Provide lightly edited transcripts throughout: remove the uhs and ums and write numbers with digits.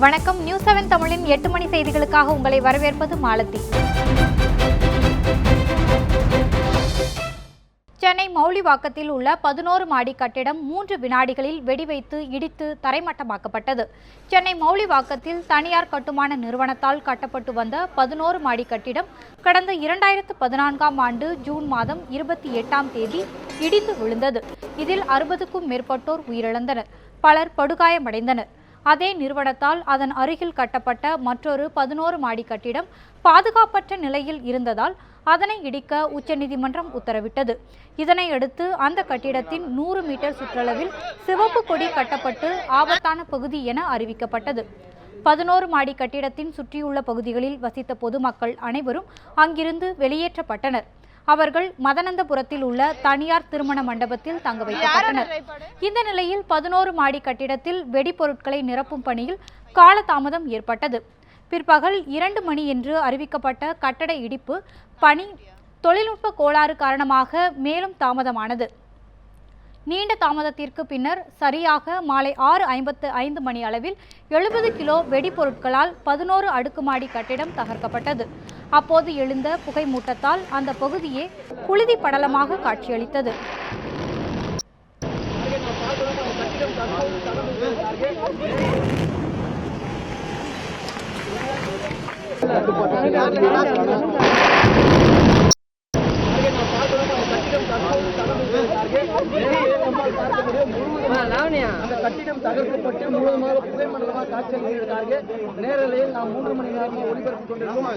வணக்கம். நியூஸ் 7 தமிழின் 8 மணி செய்திகளுக்காக உங்களை வரவேற்பது மாலதி. சென்னை மௌலிவாக்கத்தில் உள்ள 11 மாடி கட்டிடம் 3 வினாடிகளில் வெடிவைத்து இடித்து தரைமட்டமாக்கப்பட்டது. சென்னை மௌலிவாக்கத்தில் தனியார் கட்டுமான நிறுவனத்தால் கட்டப்பட்டு வந்த 11 மாடி கட்டிடம் கடந்த 2014ஆம் ஆண்டு ஜூன் மாதம் 28ஆம் தேதி இடிந்து விழுந்தது. இதில் 60க்கும் மேற்பட்டோர் உயிரிழந்தனர், பலர் படுகாயமடைந்தனர். அதே நிறுவனத்தால் அதன் அருகில் கட்டப்பட்ட மற்றொரு 11 மாடி கட்டிடம் பாதுகாப்பற்ற நிலையில் இருந்ததால் அதனை இடிக்க உச்சநீதிமன்றம் உத்தரவிட்டது. இதனையடுத்து அந்த கட்டிடத்தின் 100 மீட்டர் சுற்றளவில் சிவப்பு கொடி கட்டப்பட்டு ஆபத்தான பகுதி என அறிவிக்கப்பட்டது. 11 மாடி கட்டிடத்தின் சுற்றியுள்ள பகுதிகளில் வசித்த பொதுமக்கள் அனைவரும் அங்கிருந்து வெளியேற்றப்பட்டனர். அவர்கள் மதனந்தபுரத்தில் உள்ள தனியார் திருமண மண்டபத்தில் தங்க வைக்கப்பட்டனர். இந்த நிலையில் 11 மாடி கட்டிடத்தில் வெடிபொருட்களை நிரப்பும் பணியில் காலதாமதம் ஏற்பட்டது. பிற்பகல் 2 மணி என்று அறிவிக்கப்பட்ட கட்டட இடிப்பு பணி தொழில்நுட்ப கோளாறு காரணமாக மேலும் தாமதமானது. நீண்ட தாமதத்திற்கு பின்னர் சரியாக மாலை 6:55 மணி அளவில் 70 கிலோ வெடிபொருட்களால் 11 அடுக்குமாடி கட்டிடம் தகர்க்கப்பட்டது. அப்போது எழுந்த புகை மூட்டத்தால் அந்த பகுதியே புழுதி படலமாக காட்சியளித்தது. கட்டிடம் தகர்க்கப்பட்டு முழுவதுமாக புகை மண்டலமாக காட்சியளிக்கிறார்கள். நேரலையில் நாம் 3 மணி நேரமாக ஒளிபரப்பு கொண்டிருக்கிறோம்.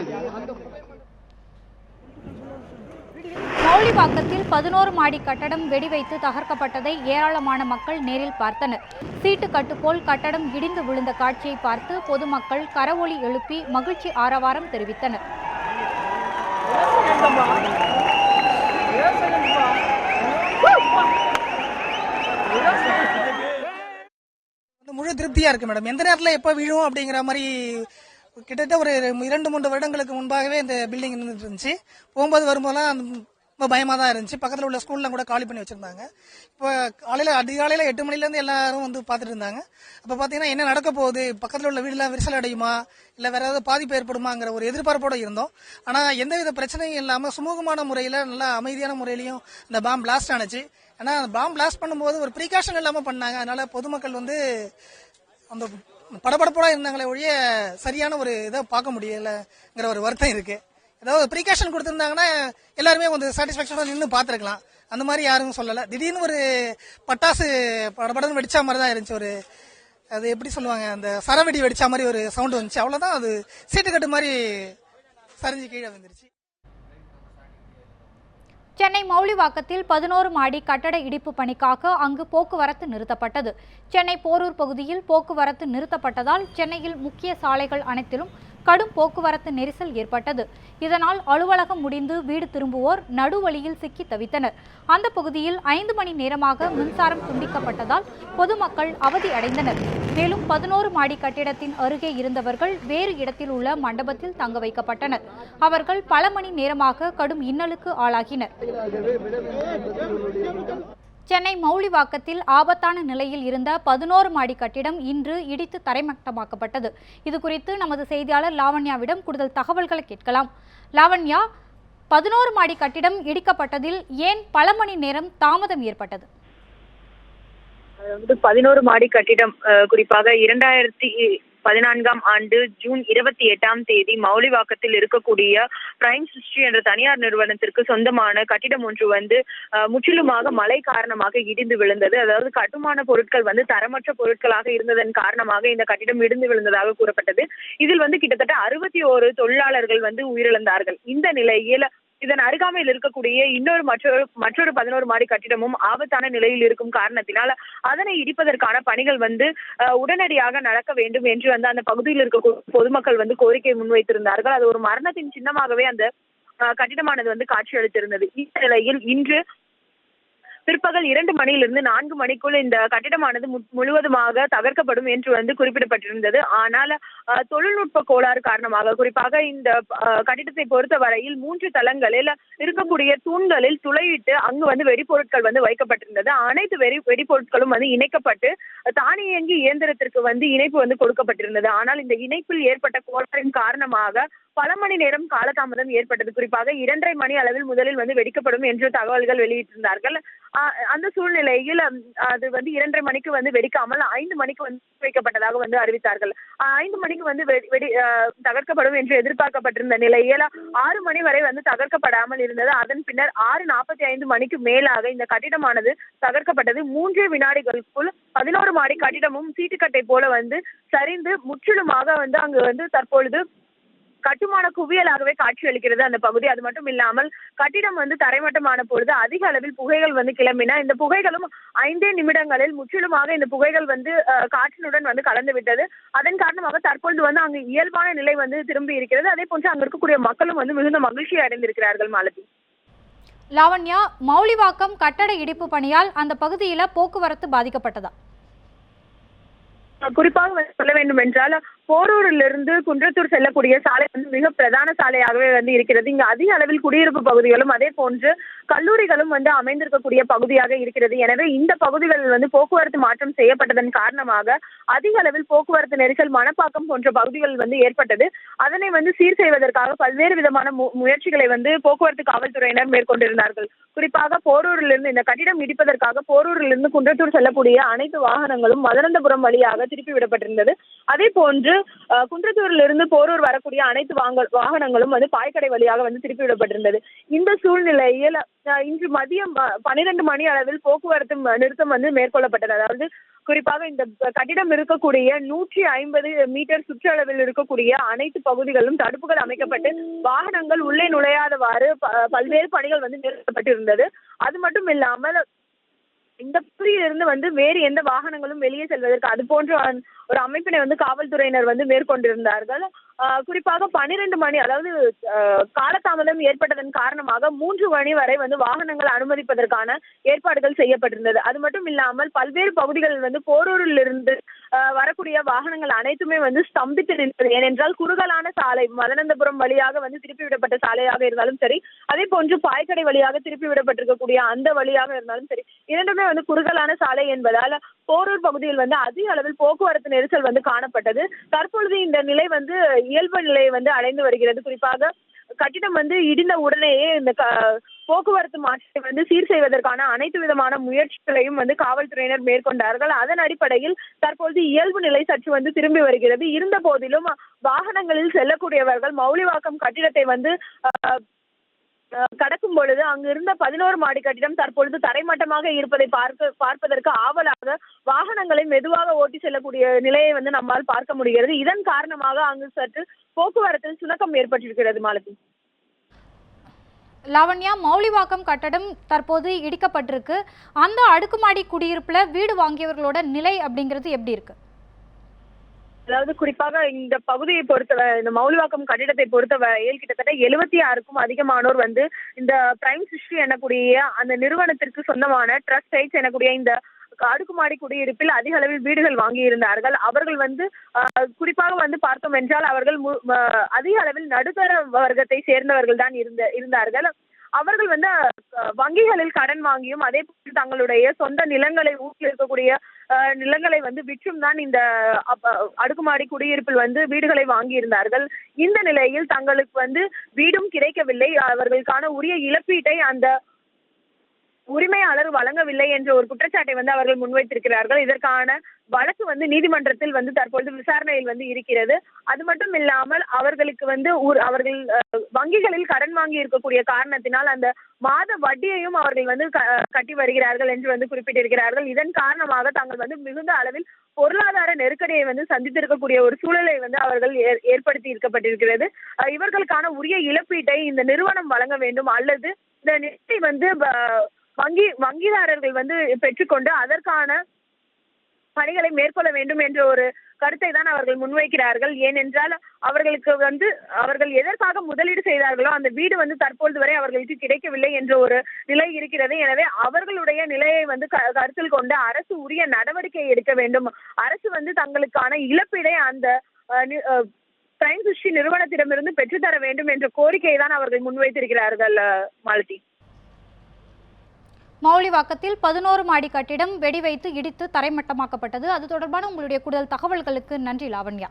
மௌலிவாக்கத்தில் 11 மாடி கட்டடம் வெடிவைத்து தகர்க்கப்பட்டதை ஏராளமான மக்கள் நேரில் பார்த்தனர். சீட்டு கட்டுப்போல் கட்டடம் இடிந்து விழுந்த காட்சியை பார்த்து பொதுமக்கள் கரவொலி எழுப்பி மகிழ்ச்சி ஆரவாரம் தெரிவித்தனர். முழு திருப்தியா இருக்கு மேடம். எந்த நேரத்தில் எப்போ விழும் அப்படிங்கிற மாதிரி கிட்டத்தட்ட ஒரு 2-3 வருடங்களுக்கு முன்பாகவே இந்த பில்டிங் இருந்துச்சு. போகும்போது வரும்போதெல்லாம் ரொம்ப பயமாக தான் இருந்துச்சு. பக்கத்தில் உள்ள ஸ்கூல்லாம் கூட காலி பண்ணி வச்சிருந்தாங்க. இப்போ அதிகாலையில் 8 மணிலேருந்து எல்லாரும் வந்து பார்த்துட்டு இருந்தாங்க. அப்போ பார்த்தீங்கன்னா என்ன நடக்க போகுது, பக்கத்தில் உள்ள வீடுலாம் விரிசல் அடையுமா, இல்லை வேற ஏதாவது பாதிப்பு ஏற்படுமாங்கிற ஒரு எதிர்பார்ப்போடு இருந்தோம். ஆனால் எந்தவித பிரச்சனையும் இல்லாமல் சுமூகமான முறையில் நல்லா அமைதியான முறையிலையும் இந்த பாம் பிளாஸ்ட் ஆனிச்சு. ஆனால் அந்த பாம் பிளாஸ்ட் பண்ணும்போது ஒரு ப்ரீகாஷன் இல்லாமல் பண்ணாங்க. அதனால பொதுமக்கள் வந்து அந்த படபடப்போட இருந்தாங்களே ஒழிய சரியான ஒரு இதை பார்க்க முடியலைங்கிற ஒரு வருத்தம் இருக்கு. ஏதாவது ப்ரீகாஷன் கொடுத்துருந்தாங்கன்னா எல்லாருமே கொஞ்சம் சாட்டிஸ்ஃபேக்ஷனாக நின்று பார்த்துருக்கலாம். அந்த மாதிரி யாரும் சொல்லலை. திடீர்னு ஒரு பட்டாசு படபடன்னு வெடிச்சா மாதிரி தான் இருந்துச்சு. ஒரு அது எப்படி சொல்லுவாங்க, அந்த சரவெடி வெடிச்சா மாதிரி ஒரு சவுண்டு வந்துச்சு. அவ்வளோதான். அது சீட்டுக்கட்டு மாதிரி சரிஞ்சு கீழே வந்துருச்சு. சென்னை மௌலிவாக்கத்தில் 11 மாடி கட்டட இடிப்பு பணிக்காக அங்கு போக்குவரத்து நிறுத்தப்பட்டது. சென்னை போரூர் பகுதியில் போக்குவரத்து நிறுத்தப்பட்டதால் சென்னையில் முக்கிய சாலைகள் அனைத்திலும் கடும் போக்குவரத்து நெரிசல் ஏற்பட்டது. இதனால் அலுவலகம் முடிந்து வீடு திரும்புவோர் நடுவழியில் சிக்கி தவித்தனர். அந்த பகுதியில் 5 மணி நேரமாக மின்சாரம் துண்டிக்கப்பட்டதால் பொதுமக்கள் அவதி அடைந்தனர். மேலும் 11 மாடி கட்டிடத்தின் அருகே இருந்தவர்கள் வேறு இடத்தில் உள்ள மண்டபத்தில் தங்க வைக்கப்பட்டனர். அவர்கள் பல மணி நேரமாக கடும் இன்னலுக்கு ஆளாகினர். சென்னை மௌலிவாக்கத்தில் ஆபத்தான நிலையில் இருந்த 11 மாடி கட்டிடம் இன்று இடித்து தரைமட்டமாக்கப்பட்டது. இதுகுறித்து நமது செய்தியாளர் லாவண்யாவிடம் கூடுதல் தகவல்களை கேட்கலாம். லாவண்யா, 11 மாடி கட்டிடம் இடிக்கப்பட்டதில் ஏன் பல மணி நேரம் தாமதம் ஏற்பட்டது? 11 மாடி கட்டிடம் குறிப்பாக 2014ஆம் ஆண்டு ஜூன் 28ஆம் தேதி மௌலிவாக்கத்தில் இருக்கக்கூடிய பிரைம் சிஸ்ட்ரி என்ற தனியார் நிறுவனத்திற்கு சொந்தமான கட்டிடம் ஒன்று முற்றிலுமாக மழை காரணமாக இடிந்து விழுந்தது. அதாவது கட்டுமான பொருட்கள் தரமற்ற பொருட்களாக இருந்ததன் காரணமாக இந்த கட்டிடம் இடிந்து விழுந்ததாக கூறப்பட்டது. இதில் கிட்டத்தட்ட 61 தொழிலாளர்கள் உயிரிழந்தார்கள். இந்த நிலையில் இதன் அருகாமையில் இருக்கக்கூடிய மற்றொரு 11 மாடி கட்டிடமும் ஆபத்தான நிலையில் இருக்கும் காரணத்தினால் அதனை இடிப்பதற்கான பணிகள் உடனடியாக நடக்க வேண்டும் என்று அந்த பகுதியில் இருக்கக்கூடிய பொதுமக்கள் கோரிக்கை முன்வைத்திருந்தார்கள். அது ஒரு மரணத்தின் சின்னமாகவே அந்த கட்டிடமானது காட்சியளித்திருந்தது. இந்த நிலையில் இன்று பிற்பகல் 2 மணியிலிருந்து 4 மணிக்குள் இந்த கட்டிடமானது முழுவதுமாக தகர்க்கப்படும் என்று வந்து குறிப்பிடப்பட்டிருந்தது. ஆனால் தொழில்நுட்ப கோளாறு காரணமாக குறிப்பாக இந்த கட்டிடத்தை பொறுத்த வரையில் 3 தளங்களில் இருக்கக்கூடிய தூண்களில் துளையிட்டு அங்கு வந்து வெடிப்பொருட்கள் வந்து வைக்கப்பட்டிருந்தது. அனைத்து வெடிப்பொருட்களும் வந்து இணைக்கப்பட்டு தானியங்கி இயந்திரத்திற்கு வந்து இணைப்பு வந்து கொடுக்கப்பட்டிருந்தது. ஆனால் இந்த இணைப்பில் ஏற்பட்ட கோளாறின் காரணமாக பல மணி நேரம் காலதாமதம் ஏற்பட்டது. குறிப்பாக 2:30 மணி அளவில் முதலில் வந்து வெடிக்கப்படும் என்று தகவல்கள் வெளியிட்டிருந்தார்கள். அந்த சூழ்நிலையில் அது வந்து 2:30 மணிக்கு வந்து வெடிக்காமல் 5 மணிக்கு வந்து வைக்கப்பட்டதாக வந்து அறிவித்தார்கள். 5 மணிக்கு வந்து தகர்க்கப்படும் என்று எதிர்பார்க்கப்பட்டிருந்த நிலையில் 6 மணி வரை வந்து தகர்க்கப்படாமல் இருந்தது. அதன் பின்னர் 6:45 மணிக்கு மேலாக இந்த கட்டிடமானது தகர்க்கப்பட்டது. 3 வினாடிகளுக்குள் 11 மாடி கட்டிடமும் சீட்டுக்கட்டை போல வந்து சரிந்து முற்றிலுமாக வந்து அங்கு வந்து தற்பொழுது கட்டுமான குவியலாகவே காட்சியளிக்கிறது அந்த பகுதி. அது மட்டும் இல்லாமல் கட்டிடம் வந்து தரைமட்டமான பொழுது அதிக அளவில் புகைகள் வந்து கிளம்பின. இந்த புகைகளும் 5 நிமிடங்களில் முற்றிலுமாக இந்த புகைகள் வந்து காற்றினுடன் வந்து கலந்து விட்டது. அதன் காரணமாக தற்பொழுது வந்து அங்கு இயல்பான நிலை வந்து திரும்பி இருக்கிறது. அதே போன்று அங்கு இருக்கக்கூடிய மக்களும் வந்து மிகுந்த மகிழ்ச்சி அடைந்திருக்கிறார்கள். மாலதி. லாவண்யா, மௌலிவாக்கம் கட்டட இடிப்பு பணியால் அந்த பகுதியில் போக்குவரத்து பாதிக்கப்பட்டதா? குறிப்பாக சொல்ல வேண்டும் என்றால் போரூரிலிருந்து குன்றத்தூர் செல்லக்கூடிய சாலை வந்து மிக பிரதான சாலையாகவே வந்து இருக்கிறது. இங்கு அதிக அளவில் குடியிருப்பு பகுதிகளும் அதே போன்று கல்லூரிகளும் வந்து அமைந்திருக்கக்கூடிய பகுதியாக இருக்கிறது. எனவே இந்த பகுதிகளில் வந்து போக்குவரத்து மாற்றம் செய்யப்பட்டதன் காரணமாக அதிக அளவில் போக்குவரத்து நெரிசல் மணப்பாக்கம் போன்ற பகுதிகள் வந்து ஏற்பட்டது. அதனை வந்து சீர் செய்வதற்காக பல்வேறு விதமான முயற்சிகளை வந்து போக்குவரத்து காவல்துறையினர் மேற்கொண்டிருந்தார்கள். குறிப்பாக போரூரிலிருந்து இந்த கட்டிடம் இடிப்பதற்காக போரூரிலிருந்து குன்றத்தூர் செல்லக்கூடிய அனைத்து வாகனங்களும் மதுரந்தபுரம் வழியாக திருப்பி விடப்பட்டிருந்தது. அதே போன்று குன்றத்தூரிலிருந்து போரூர் வரக்கூடிய அனைத்து வாகனங்களும் வந்து பாய்க்கடை வழியாக வந்து திருப்பி விடப்பட்டிருந்தது. இந்த சூழ்நிலையில் இன்று மதியம் 12 மணி அளவில் போக்குவரத்து நிறுத்தம் வந்து மேற்கொள்ளப்பட்டது. அதாவது குறிப்பாக இந்த கட்டிடம் இருக்கக்கூடிய 150 மீட்டர் சுற்றளவில் இருக்கக்கூடிய அனைத்து பகுதிகளிலும் தடுப்புகள் அமைக்கப்பட்டு வாகனங்கள் உள்ளே நுழையாதவாறு பல்வேறு பணிகள் வந்து மேற்கொள்ளப்பட்டிருந்தது. அது மட்டும் இல்லாமல் இந்த பகுதியிலிருந்து வந்து வேறு எந்த வாகனங்களும் வெளியே செல்வதற்கு அது போன்ற ஒரு அமைப்பினை வந்து காவல்துறையினர் வந்து மேற்கொண்டிருந்தார்கள். குறிப்பாக 12 மணி அதாவது காலதாமதம் ஏற்பட்டதன் காரணமாக 3 மணி வரை வந்து வாகனங்கள் அனுமதிப்பதற்கான ஏற்பாடுகள் செய்யப்பட்டிருந்தது. அது மட்டும் இல்லாமல் பல்வேறு பகுதிகளில் வந்து போரூரில் இருந்து வரக்கூடிய வாகனங்கள் அனைத்துமே வந்து ஸ்தம்பித்து நின்றது. ஏனென்றால் குறுகலான சாலை மதனந்தபுரம் வழியாக வந்து திருப்பி விடப்பட்ட சாலையாக இருந்தாலும் சரி, அதே போன்று பாய்க்கடை வழியாக திருப்பி விடப்பட்டிருக்கக்கூடிய அந்த வழியாக இருந்தாலும் சரி, இரண்டுமே வந்து குறுகலான சாலை என்பதால் போரூர் பகுதியில் வந்து அதிக அளவில் போக்குவரத்து நெரிசல் வந்து காணப்பட்டது. தற்பொழுது இந்த நிலை வந்து இயல்பு நிலையை வந்து அடைந்து வருகிறது. குறிப்பாக கட்டிடம் வந்து இடிந்த உடனேயே இந்த போக்குவரத்து மாற்றத்தை வந்து சீர் செய்வதற்கான அனைத்து விதமான முயற்சிகளையும் வந்து காவல்துறையினர் மேற்கொண்டார்கள். அதன் அடிப்படையில் தற்பொழுது இயல்பு நிலை சற்று வந்து திரும்பி வருகிறது. இருந்த போதிலும் வாகனங்களில் செல்லக்கூடியவர்கள் மௌலிவாக்கம் கட்டிடத்தை வந்து கடக்கும் பொழுது அங்கு இருந்த 11 மாடி கட்டிடம் தற்பொழுது தரைமட்டமாக இருப்பதை பார்ப்பதற்கு ஆவலாக வாகனங்களை மெதுவாக ஓட்டி செல்லக்கூடிய நிலையை வந்து நம்மால் பார்க்க முடிகிறது. இதன் காரணமாக அங்கு சற்று போக்குவரத்தில் சுணக்கம் ஏற்பட்டிருக்கிறது. மாலதி. லாவண்யா, மௌலிவாக்கம் கட்டடம் தற்போது இடிக்கப்பட்டிருக்கு. அந்த அடுக்குமாடி குடியிருப்புல வீடு வாங்கியவர்களோட நிலை அப்படிங்கிறது எப்படி இருக்கு? அதாவது குறிப்பாக இந்த பகுதியை பொறுத்தவரை இந்த மௌலிவாக்கம் கட்டிடத்தை பொறுத்தவரையில் கிட்டத்தட்ட 76க்கும் அதிகமானோர் வந்து இந்த பிரைம் சிஸ்ட்ரி எனக்கூடிய அந்த நிறுவனத்திற்கு சொந்தமான ட்ரஸ்ட் ரைட்ஸ் எனக்கூடிய இந்த அடுக்குமாடி குடியிருப்பில் அதிக அளவில் வீடுகள் வாங்கியிருந்தார்கள். அவர்கள் வந்து குறிப்பாக வந்து பார்த்தோம் என்றால் அவர்கள் அதிக அளவில் நடுத்தர வர்க்கத்தை சேர்ந்தவர்கள் தான் இருந்தார்கள். அவர்கள் வந்து வங்கிகளில் கடன் வாங்கியும் அதே போன்று தங்களுடைய சொந்த நிலங்களை ஊட்டி இருக்கக்கூடிய நிலங்களை வந்து விற்றும் தான் இந்த அடுக்குமாடி குடியிருப்பில் வந்து வீடுகளை வாங்கியிருந்தார்கள். இந்த நிலையில் தங்களுக்கு வந்து வீடும் கிடைக்கவில்லை, அவர்களுக்கான உரிய இழப்பீட்டை அந்த உரிமையாளர் வழங்கவில்லை என்ற ஒரு குற்றச்சாட்டை வந்து அவர்கள் முன்வைத்திருக்கிறார்கள். இதற்கான வழக்கு வந்து நீதிமன்றத்தில் வந்து தற்பொழுது விசாரணையில் வந்து இருக்கிறது. அது மட்டும் இல்லாமல் அவர்களுக்கு வந்து அவர்கள் வங்கிகளில் கடன் வாங்கி இருக்கக்கூடிய காரணத்தினால் அந்த மாத வட்டியையும் அவர்கள் வந்து கட்டி வருகிறார்கள் என்று வந்து குறிப்பிட்டிருக்கிறார்கள். இதன் காரணமாக தாங்கள் வந்து மிகுந்த அளவில் பொருளாதார நெருக்கடியை வந்து சந்தித்திருக்கக்கூடிய ஒரு சூழலை வந்து அவர்கள் ஏற்படுத்தி இருக்கப்பட்டிருக்கிறது. இவர்களுக்கான உரிய இழப்பீட்டை இந்த நிறுவனம் வழங்க வேண்டும், அல்லது இந்த நிதி வந்து வங்கிதாரர்கள் வந்து பெற்றுக்கொண்டு அதற்கான பணிகளை மேற்கொள்ள வேண்டும் என்ற ஒரு கருத்தை தான் அவர்கள் முன்வைக்கிறார்கள். ஏனென்றால் அவர்கள் எதற்காக முதலீடு செய்தார்களோ அந்த வீடு தற்பொழுது வரை அவர்களுக்கு கிடைக்கவில்லை என்ற ஒரு நிலை இருக்கிறது. எனவே அவர்களுடைய நிலையை கருத்தில் கொண்டு அரசு உரிய நடவடிக்கை எடுக்க வேண்டும். அரசு தங்களுக்கான இழப்பீடை அந்த பிரைம் சிருஷ்டி நிறுவனத்திடமிருந்து பெற்றுத்தர வேண்டும் என்ற கோரிக்கையை தான் அவர்கள் முன்வைத்திருக்கிறார்கள். மாலதி, மௌலிவாக்கத்தில் 11 மாடி கட்டிடம் வெடி வைத்து இடித்து தரைமட்டமாக்கப்பட்டது. அது தொடர்பான உங்களுடைய கூடுதல் தகவல்களுக்கு நன்றி லாவண்யா.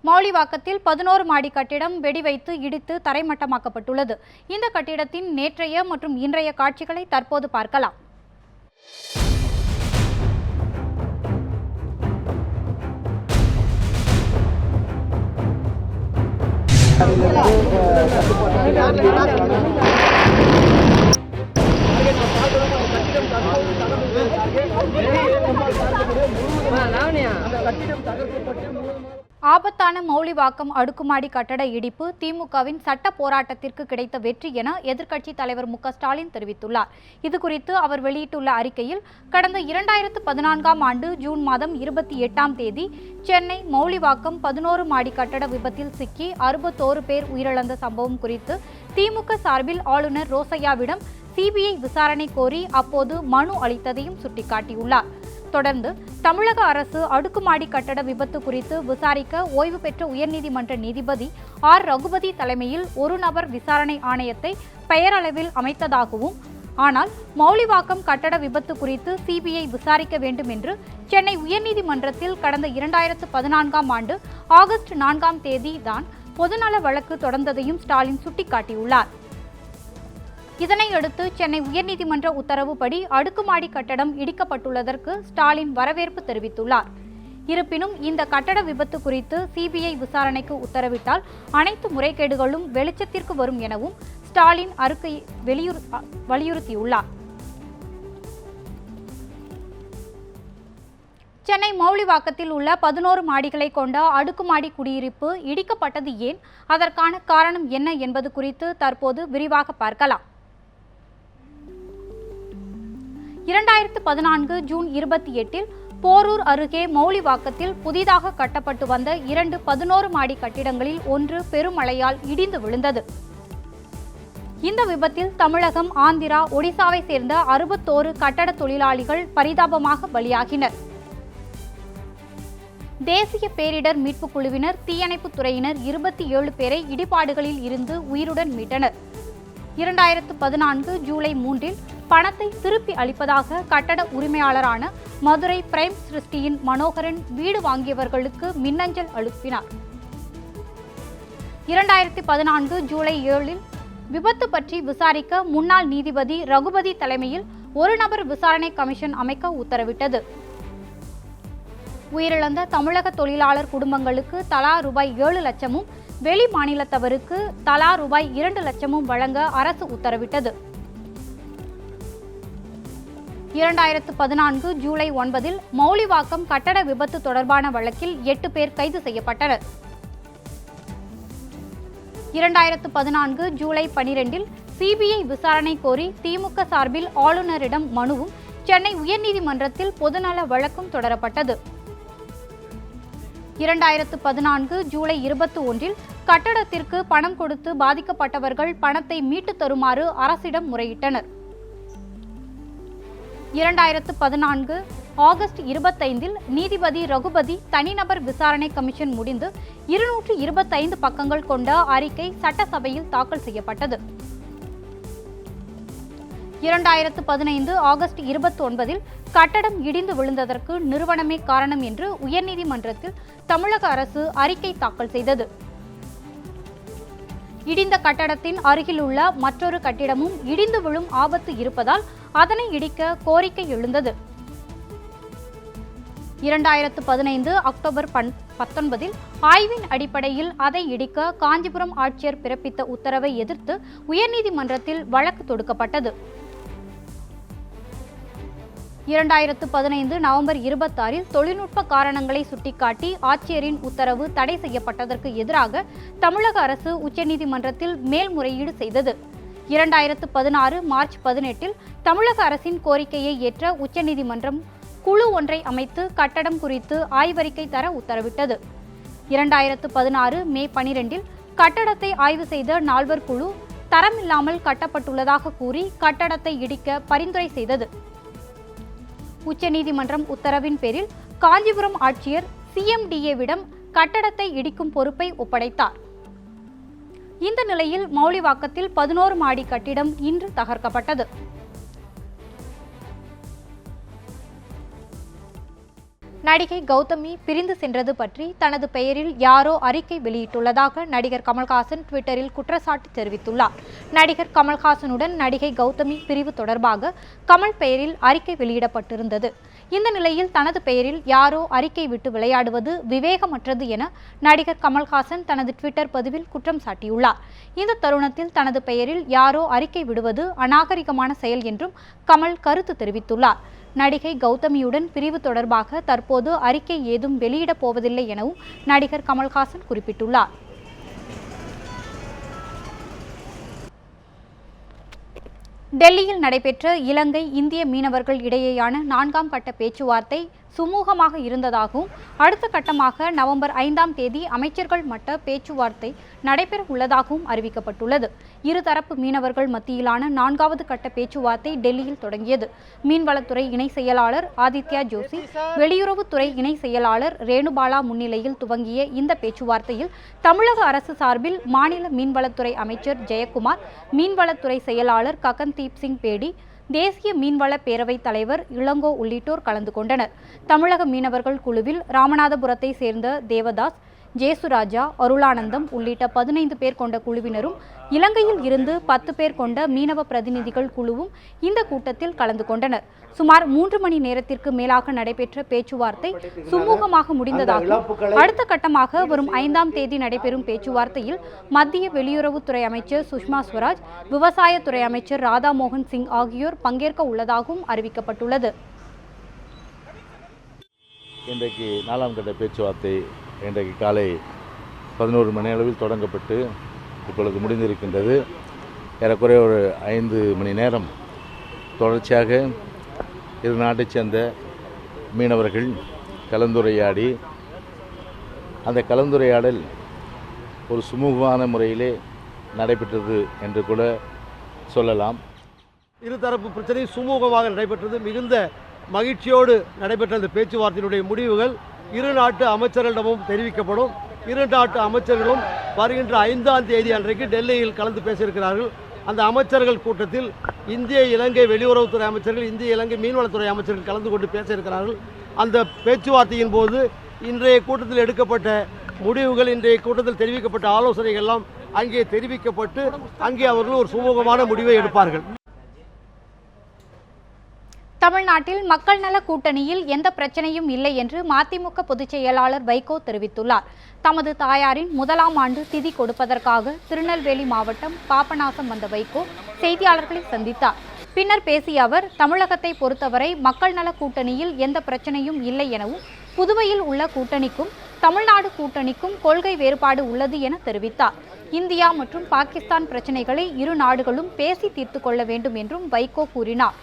மௌலிவாக்கத்தில் 11 மாடி கட்டிடம் வெடி வைத்து இடித்து தரைமட்டமாக்கப்பட்டுள்ளது. இந்த கட்டிடத்தின் நேற்றைய மற்றும் இன்றைய காட்சிகளை தற்போது பார்க்கலாம். ஆபத்தான மௌலிவாக்கம் அடுக்குமாடி கட்டட இடிப்பு திமுகவின் சட்ட போராட்டத்திற்கு கிடைத்த வெற்றி என எதிர்க்கட்சி தலைவர் மு.க. ஸ்டாலின் தெரிவித்துள்ளார். இதுகுறித்து அவர் வெளியிட்டுள்ள அறிக்கையில், கடந்த 2014ஆம் ஆண்டு ஜூன் மாதம் 28ஆம் தேதி சென்னை மௌலிவாக்கம் 11 மாடி கட்டட விபத்தில் சிக்கி 61 பேர் உயிரிழந்த சம்பவம் குறித்து திமுக சார்பில் ஆளுநர் ரோசையாவிடம் சிபிஐ விசாரணை கோரி அப்போது மனு அளித்ததையும் சுட்டிக்காட்டியுள்ளார். தொடர்ந்து தமிழக அரசு அடுக்குமாடி கட்டட விபத்து குறித்து விசாரிக்க ஓய்வு பெற்ற உயர்நீதிமன்ற நீதிபதி ஆர். ரகுபதி தலைமையில் ஒரு நபர் விசாரணை ஆணையத்தை பெயரளவில் அமைத்ததாகவும், ஆனால் மௌலிவாக்கம் கட்டட விபத்து குறித்து சிபிஐ விசாரிக்க வேண்டும் என்று சென்னை உயர்நீதிமன்றத்தில் கடந்த 2014ஆம் ஆண்டு ஆகஸ்ட் 4ஆம் தேதி தான் பொதுநல வழக்கு தொடர்ந்ததையும் ஸ்டாலின் சுட்டிக்காட்டியுள்ளார். இதனையடுத்து சென்னை உயர்நீதிமன்ற உத்தரவுப்படி அடுக்குமாடி கட்டடம் இடிக்கப்பட்டுள்ளதற்கு ஸ்டாலின் வரவேற்பு தெரிவித்துள்ளார். இருப்பினும் இந்த கட்டட விபத்து குறித்து சிபிஐ விசாரணைக்கு உத்தரவிட்டால் அனைத்து முறைகேடுகளும் வெளிச்சத்திற்கு வரும் எனவும் ஸ்டாலின் அறிக்கை வலியுறுத்தியுள்ளார். சென்னை மௌலிவாக்கத்தில் உள்ள 11 மாடிகளை கொண்ட அடுக்குமாடி குடியிருப்பு இடிக்கப்பட்டது ஏன், அதற்கான காரணம் என்ன என்பது குறித்து தற்போது விரிவாக பார்க்கலாம். 2014 ஜூன் 28இல் போரூர் அருகே மௌலிவாக்கத்தில் புதிதாக கட்டப்பட்டு வந்த 2 11 மாடி கட்டிடங்களில் ஒன்று பெருமழையால் இடிந்து விழுந்தது. இந்த விபத்தில் தமிழகம், ஆந்திரா, ஒடிசாவை சேர்ந்த 61 கட்டட தொழிலாளிகள் பரிதாபமாக பலியாகினர். தேசிய பேரிடர் மீட்புக் குழுவினர், தீயணைப்புத் துறையினர் 27 பேரை இடிபாடுகளில் இருந்து உயிருடன் மீட்டனர். 2014 ஜூலை 3இல் பணத்தை திருப்பி அளிப்பதாக கட்டட உரிமையாளரான மதுரை பிரைம் சிருஷ்டியின் மனோகரன் வீடு வாங்கியவர்களுக்கு மின்னஞ்சல் அனுப்பினார். 2014 ஜூலை 7இல் விபத்து பற்றி விசாரிக்க முன்னாள் நீதிபதி ரகுபதி தலைமையில் ஒரு நபர் விசாரணை கமிஷன் அமைக்க உத்தரவிட்டது. உயிரிழந்த தமிழக தொழிலாளர் குடும்பங்களுக்கு தலா ரூபாய் 7 லட்சமும், வெளி மாநிலத்தவருக்கு தலா ரூபாய் 2 லட்சமும் வழங்க அரசு உத்தரவிட்டது. 2014 ஜூலை 9இல் மௌலிவாக்கம் கட்டட விபத்து தொடர்பான வழக்கில் 8 பேர் கைது செய்யப்பட்டனர். 2014 ஜூலை 12இல் சிபிஐ விசாரணை கோரி திமுக சார்பில் ஆளுநரிடம் மனுவும் சென்னை உயர்நீதிமன்றத்தில் பொதுநல வழக்கும் தொடரப்பட்டது. 2014 ஜூலை 21இல் கட்டடத்திற்கு பணம் கொடுத்து பாதிக்கப்பட்டவர்கள் பணத்தை மீட்டு தருமாறு அரசிடம் முறையிட்டனர். 2014 ஆகஸ்ட் 25இல் நீதிபதி ரகுபதி தனிநபர் விசாரணை கமிஷன் முடிந்து 225 பக்கங்கள் கொண்ட அறிக்கை சட்டசபையில் தாக்கல் செய்யப்பட்டது. 2015 ஆகஸ்ட் 29இல் கட்டடம் இடிந்து விழுந்ததற்கு நிறுவனமே காரணம் என்று உயர்நீதிமன்றத்தில் தமிழக அரசு அறிக்கை தாக்கல் செய்தது. இடிந்த கட்டடத்தின் அருகில் உள்ள மற்றொரு கட்டிடமும் இடிந்து விழும் ஆபத்து இருப்பதால் அதனை இடிக்க கோரிக்கை எழுந்தது. 2015 அக்டோபர் 19இல் ஆய்வின் அடிப்படையில் அதை இடிக்க காஞ்சிபுரம் ஆட்சியர் பிறப்பித்த உத்தரவை எதிர்த்து உயர்நீதிமன்றத்தில் வழக்கு தொடுக்கப்பட்டது. 2015 நவம்பர் 26இல் தொழில்நுட்ப காரணங்களை சுட்டிக்காட்டி ஆட்சியரின் உத்தரவு தடை செய்யப்பட்டதற்கு எதிராக தமிழக அரசு உச்சநீதிமன்றத்தில் மேல்முறையீடு செய்தது. 2016 மார்ச் 18இல் தமிழக அரசின் கோரிக்கையை ஏற்ற உச்சநீதிமன்றம் குழு ஒன்றை அமைத்து கட்டடம் குறித்து ஆய்வறிக்கை தர உத்தரவிட்டது. 2016 மே 12 கட்டடத்தை ஆய்வு செய்த 4 குழு தரமில்லாமல் கட்டப்பட்டுள்ளதாக கூறி கட்டடத்தை இடிக்க பரிந்துரை செய்தது. உச்சநீதிமன்றம் உத்தரவின் பேரில் காஞ்சிபுரம் ஆட்சியர் CMDAவிடம் கட்டடத்தை இடிக்கும் பொறுப்பை ஒப்படைத்தார். இந்த நிலையில் மௌலிவாக்கத்தில் 11 மாடி கட்டிடம் இன்று தகர்க்கப்பட்டது. நடிகை கௌதமி பிரிந்து சென்றது பற்றி தனது பெயரில் யாரோ அறிக்கை வெளியிட்டுள்ளதாக நடிகர் கமல்ஹாசன் ட்விட்டரில் குற்றச்சாட்டு தெரிவித்துள்ளார். நடிகர் கமல்ஹாசனுடன் நடிகை கௌதமி பிரிவு தொடர்பாக கமல் பெயரில் அறிக்கை வெளியிடப்பட்டிருந்தது. இந்த நிலையில் தனது பெயரில் யாரோ அறிக்கை விட்டு விளையாடுவது விவேகமற்றது என நடிகர் கமல்ஹாசன் தனது ட்விட்டர் பதிவில் குற்றம் சாட்டியுள்ளார். இந்த தருணத்தில் தனது பெயரில் யாரோ அறிக்கை விடுவது அநாகரிகமான செயல் என்றும் கமல் கருத்து தெரிவித்துள்ளார். நடிகை கௌதமியுடன் பிரிவு தொடர்பாக தற்போது அறிக்கை ஏதும் வெளியிடப் போவதில்லை எனவும் நடிகர் கமல்ஹாசன் குறிப்பிட்டுள்ளார். டெல்லியில் நடைபெற்ற இலங்கை இந்திய மீனவர்கள் இடையேயான 4ஆம் கட்ட பேச்சுவார்த்தை சுமூகமாக இருந்ததாகவும் அடுத்த கட்டமாக நவம்பர் 5ஆம் தேதி அமைச்சர்கள் மட்ட பேச்சுவார்த்தை நடைபெற உள்ளதாகவும் அறிவிக்கப்பட்டுள்ளது. இருதரப்பு மீனவர்கள் மத்தியிலான 4வது கட்ட பேச்சுவார்த்தை டெல்லியில் தொடங்கியது. மீன்வளத்துறை இணை செயலாளர் ஆதித்யா ஜோஷி, வெளியுறவுத்துறை இணை செயலாளர் ரேணுபாலா முன்னிலையில் துவங்கிய இந்த பேச்சுவார்த்தையில் தமிழக அரசு சார்பில் மாநில மீன்வளத்துறை அமைச்சர் ஜெயக்குமார், மீன்வளத்துறை செயலாளர் ககன்தீப் சிங் பேடி, தேசிய மீன்வள பேரவைத் தலைவர் இளங்கோ உள்ளிட்டோர் கலந்து கொண்டனர். தமிழக மீனவர்கள் குழுவில் ராமநாதபுரத்தை சேர்ந்த தேவதாஸ், ஜேசுராஜா, அருளானந்தம் உள்ளிட்ட 15 பேர் கொண்ட குழுவினரும், இலங்கையில் இருந்து 10 பேர் கொண்ட மீனவ பிரதிநிதிகள் குழுவும் இந்த கூட்டத்தில் கலந்து கொண்டனர். சுமார் 3 மணி நேரத்திற்கு மேலாக நடைபெற்ற பேச்சுவார்த்தை சுமூகமாக முடிந்ததாகவும் அடுத்த கட்டமாக வரும் 5ஆம் தேதி நடைபெறும் பேச்சுவார்த்தையில் மத்திய வெளியுறவுத்துறை அமைச்சர் சுஷ்மா ஸ்வராஜ், விவசாயத்துறை அமைச்சர் ராதாமோகன் சிங் ஆகியோர் பங்கேற்க உள்ளதாகவும் அறிவிக்கப்பட்டுள்ளது. இன்றைக்கு 4ஆம் கட்ட பேச்சுவார்த்தை இன்றைக்கு காலை 11 மணி அளவில் தொடங்கப்பட்டு இப்பொழுது முடிந்திருக்கின்றது. ஏறக்குறைய ஒரு 5 மணி நேரம் தொடர்ச்சியாக இரு நாட்டைச் சேர்ந்த மீனவர்கள் கலந்துரையாடி அந்த கலந்துரையாடல் ஒரு சுமூகமான முறையிலே நடைபெற்றது என்று கூட சொல்லலாம். இருதரப்பு பிரச்சனை சுமூகமாக நடைபெற்றது. மிகுந்த மகிழ்ச்சியோடு நடைபெற்ற அந்த பேச்சுவார்த்தையினுடைய முடிவுகள் இரு நாட்டு அமைச்சர்களிடமும் தெரிவிக்கப்படும். இரு நாட்டு அமைச்சர்களும் வருகின்ற 5ஆம் தேதி அன்றைக்கு டெல்லியில் கலந்து பேசியிருக்கிறார்கள். அந்த அமைச்சர்கள் கூட்டத்தில் இந்திய இலங்கை வெளியுறவுத்துறை அமைச்சர்கள், இந்திய இலங்கை மீன்வளத்துறை அமைச்சர்கள் கலந்து கொண்டு பேசியிருக்கிறார்கள். அந்த பேச்சுவார்த்தையின் போது இன்றைய கூட்டத்தில் எடுக்கப்பட்ட முடிவுகள், இன்றைய கூட்டத்தில் தெரிவிக்கப்பட்ட ஆலோசனைகள் எல்லாம் அங்கே தெரிவிக்கப்பட்டு அங்கே அவர்கள் ஒரு சுமூகமான முடிவை எடுப்பார்கள். தமிழ்நாட்டில் மக்கள் நல கூட்டணியில் எந்த பிரச்சனையும் இல்லை என்று மதிமுக பொதுச் செயலாளர் வைகோ தெரிவித்துள்ளார். தமது தாயாரின் 1ஆம் ஆண்டு திதி கொடுப்பதற்காக திருநெல்வேலி மாவட்டம் பாபநாசம் வந்த வைகோ செய்தியாளர்களை சந்தித்தார். பின்னர் பேசிய அவர், தமிழகத்தை பொறுத்தவரை மக்கள் நல கூட்டணியில் எந்த பிரச்சனையும் இல்லை எனவும், புதுவையில் உள்ள கூட்டணிக்கும் தமிழ்நாடு கூட்டணிக்கும் கொள்கை வேறுபாடு உள்ளது என தெரிவித்தார். இந்தியா மற்றும் பாகிஸ்தான் பிரச்சனைகளை இரு நாடுகளும் பேசி தீர்த்து கொள்ள வேண்டும் என்றும் வைகோ கூறினார்.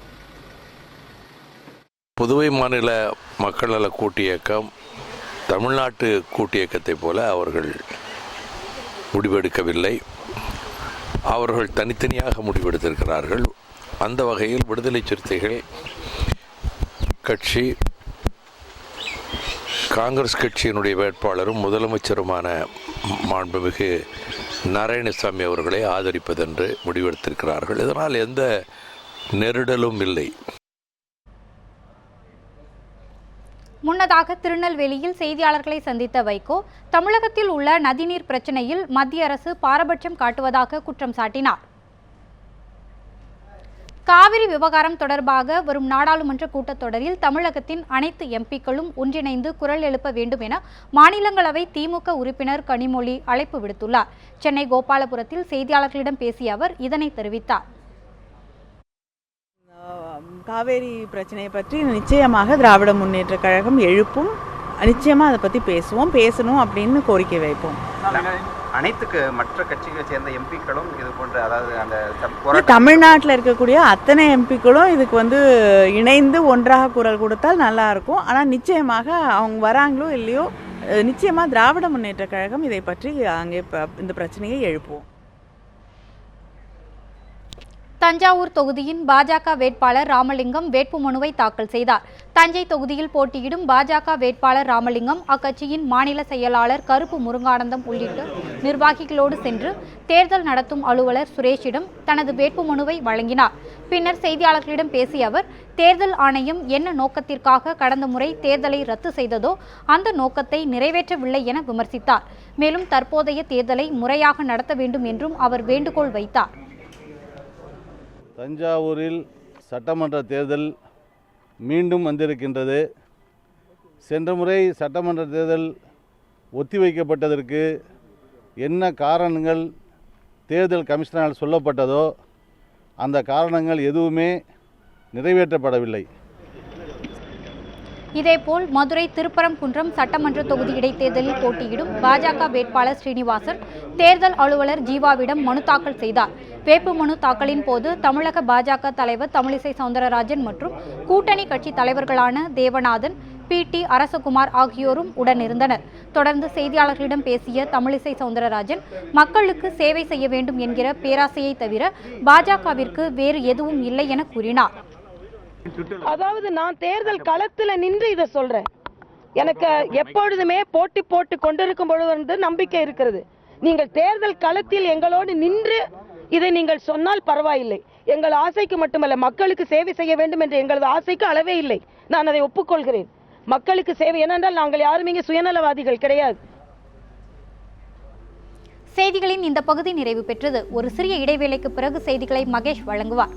புதுவை மாநில மக்கள் நல கூட்டு இயக்கம் தமிழ்நாட்டு கூட்டு இயக்கத்தைப் போல அவர்கள் முடிவெடுக்கவில்லை. அவர்கள் தனித்தனியாக முடிவெடுத்திருக்கிறார்கள். அந்த வகையில் விடுதலை சிறுத்தைகள் கட்சி காங்கிரஸ் கட்சியினுடைய வேட்பாளரும் முதலமைச்சருமான மாண்புமிகு நாராயணசாமி அவர்களை ஆதரிப்பதென்று முடிவெடுத்திருக்கிறார்கள். இதனால் எந்த நெருடலும் இல்லை. முன்னதாக திருநெல்வேலியில் செய்தியாளர்களை சந்தித்த வைகோ, தமிழகத்தில் உள்ள நதிநீர் பிரச்சனையில் மத்திய அரசு பாரபட்சம் காட்டுவதாக குற்றம் சாட்டினார். காவிரி விவகாரம் தொடர்பாக வரும் நாடாளுமன்ற கூட்டத்தொடரில் தமிழகத்தின் அனைத்து எம்பிக்களும் ஒன்றிணைந்து குரல் எழுப்ப வேண்டும் என மாநிலங்களவை திமுக உறுப்பினர் கனிமொழி அழைப்பு விடுத்துள்ளார். சென்னை கோபாலபுரத்தில் செய்தியாளர்களிடம் பேசிய அவர் இதனை தெரிவித்தார். காவேரி பிரச்சனையை பற்றி நிச்சயமாக திராவிட முன்னேற்ற கழகம் எழுப்பும். நிச்சயமாக அதை பற்றி பேசணும் அப்படின்னு கோரிக்கை வைப்போம். அனைத்து மற்ற கட்சிகளை சேர்ந்த எம்பிக்களும் இது போன்ற அதாவது தமிழ்நாட்டில் இருக்கக்கூடிய அத்தனை எம்பிக்களும் இதுக்கு இணைந்து ஒன்றாக குரல் கொடுத்தால் நல்லா இருக்கும். ஆனால் நிச்சயமாக அவங்க வராங்களோ இல்லையோ, நிச்சயமாக திராவிட முன்னேற்ற கழகம் இதை பற்றி அங்கே இந்த பிரச்சனையை எழுப்புவோம். தஞ்சாவூர் தொகுதியின் பாஜக வேட்பாளர் ராமலிங்கம் வேட்புமனுவை தாக்கல் செய்தார். தஞ்சை தொகுதியில் போட்டியிடும் பாஜக வேட்பாளர் ராமலிங்கம் அக்கட்சியின் மாநில செயலாளர் கருப்பு முருங்கானந்தம் உள்ளிட்ட நிர்வாகிகளோடு சென்று தேர்தல் நடத்தும் அலுவலர் சுரேஷிடம் தனது வேட்புமனுவை வழங்கினார். பின்னர் செய்தியாளர்களிடம் பேசிய அவர், தேர்தல் ஆணையம் என்ன நோக்கத்திற்காக கடந்த முறை தேர்தலை ரத்து செய்ததோ அந்த நோக்கத்தை நிறைவேற்றவில்லை என விமர்சித்தார். மேலும் தற்போதைய தேர்தலை முறையாக நடத்த வேண்டும் என்றும் அவர் வேண்டுகோள் வைத்தார். தஞ்சாவூரில் சட்டமன்ற தேர்தல் மீண்டும் வந்திருக்கின்றது. சென்ற முறை சட்டமன்ற தேர்தல் ஒத்திவைக்கப்பட்டதற்கு என்ன காரணங்கள் தேர்தல் கமிஷனால் சொல்லப்பட்டதோ அந்த காரணங்கள் எதுவுமே நிறைவேற்றப்படவில்லை. இதேபோல் மதுரை திருப்பரங்குன்றம் சட்டமன்ற தொகுதி இடைத்தேர்தலில் போட்டியிடும் பாஜக வேட்பாளர் ஸ்ரீனிவாசன் தேர்தல் அலுவலர் ஜீவாவிடம் மனு தாக்கல் செய்தார். வேட்புமனு தாக்கலின் போது தமிழக பாஜக தலைவர் தமிழிசை சவுந்தரராஜன் மற்றும் கூட்டணி கட்சி தலைவர்களான தேவநாதன், PT அரசகுமார் ஆகியோரும் உடனிருந்தனர். தொடர்ந்து செய்தியாளர்களிடம் பேசிய தமிழிசை சவுந்தரராஜன், மக்களுக்கு சேவை செய்ய வேண்டும் என்கிற பேராசையை தவிர பாஜகவிற்கு வேறு எதுவும் இல்லை என கூறினார். அதாவது நான் தேர்தல் களத்துல நின்று இதை சொல்றேன். எனக்கு எப்பொழுதுமே போட்டி போட்டு கொண்டிருக்கும் பொழுது நம்பிக்கை இருக்கிறது. நீங்கள் தேர்தல் களத்தில் எங்களோடு நின்று இதை நீங்கள் சொன்னால் பரவாயில்லை. எங்கள் ஆசைக்கு மட்டுமல்ல, மக்களுக்கு சேவை செய்ய வேண்டும் என்ற எங்களது ஆசைக்கு அளவே இல்லை. நான் அதை ஒப்புக்கொள்கிறேன். மக்களுக்கு சேவை, ஏனென்றால் நாங்கள் யாரும் இங்கே சுயநலவாதிகள் கிடையாது. செய்திகளின் இந்த பகுதி நிறைவு பெற்றது. ஒரு சிறிய இடைவேளைக்கு பிறகு செய்திகளை மகேஷ் வழங்குவார்.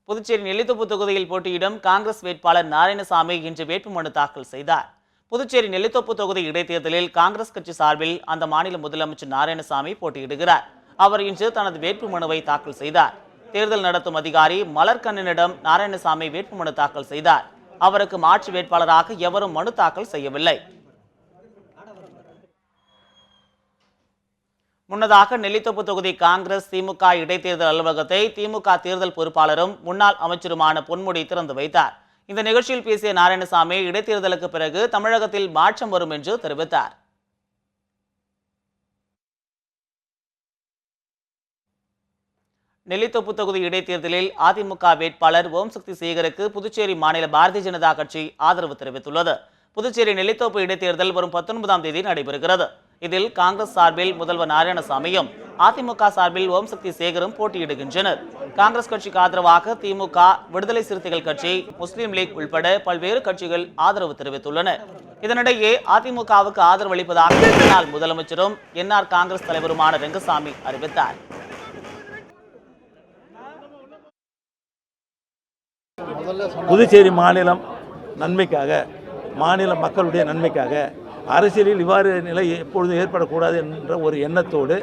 புதுச்சேரி நெல்லித்தோப்பு தொகுதியில் போட்டியிடும் காங்கிரஸ் வேட்பாளர் நாராயணசாமி இன்று வேட்புமனு தாக்கல் செய்தார். புதுச்சேரி நெல்லித்தோப்பு தொகுதி இடைத்தேர்தலில் காங்கிரஸ் கட்சி சார்பில் அந்த மாநில முதலமைச்சர் நாராயணசாமி போட்டியிடுகிறார். அவர் இன்று தனது வேட்புமனுவை தாக்கல் செய்தார். தேர்தல் நடத்தும் அதிகாரி மலர்கண்ணனிடம் நாராயணசாமி வேட்புமனு தாக்கல் செய்தார். அவருக்கு மாற்று வேட்பாளராக எவரும் மனு தாக்கல் செய்யவில்லை. முன்னதாக நெல்லித்தோப்பு தொகுதி காங்கிரஸ் திமுக இடைத்தேர்தல் அலுவலகத்தை திமுக தேர்தல் பொறுப்பாளரும் முன்னாள் அமைச்சருமான பொன்முடி திறந்து வைத்தார். இந்த நிகழ்ச்சியில் பேசிய நாராயணசாமி, இடைத்தேர்தலுக்கு பிறகு தமிழகத்தில் மாற்றம் வரும் என்று தெரிவித்தார். நெல்லித்தோப்பு தொகுதி இடைத்தேர்தலில் அதிமுக வேட்பாளர் ஓம் சக்தி சேகருக்கு புதுச்சேரி மாநில பாரதிய ஜனதா கட்சி ஆதரவு தெரிவித்துள்ளது. புதுச்சேரி நெல்லித்தோப்பு இடைத்தேர்தல் வரும் 19ஆம் தேதி நடைபெறுகிறது. இதில் காங்கிரஸ் சார்பில் முதல்வர் நாராயணசாமியும் அதிமுக சார்பில் ஓம் சக்தி சேகரும் போட்டியிடுகின்றனர். காங்கிரஸ் கட்சிக்கு ஆதரவாக திமுக, விடுதலை சிறுத்தைகள் கட்சி, முஸ்லீம் லீக் உள்பட பல்வேறு கட்சிகள் ஆதரவு தெரிவித்துள்ளன. இதனிடையே அதிமுகவுக்கு ஆதரவு அளிப்பதாக முன்னாள் முதலமைச்சரும் NR காங்கிரஸ் தலைவருமான ரெங்கசாமி அறிவித்தார். புதுச்சேரி மாநிலம் நன்மைக்காக, மாநில மக்களுடைய நன்மைக்காக, அரசியலில் இவ்வாறு நிலை எப்பொழுதும் ஏற்படக்கூடாது என்ற ஒரு எண்ணத்தோடு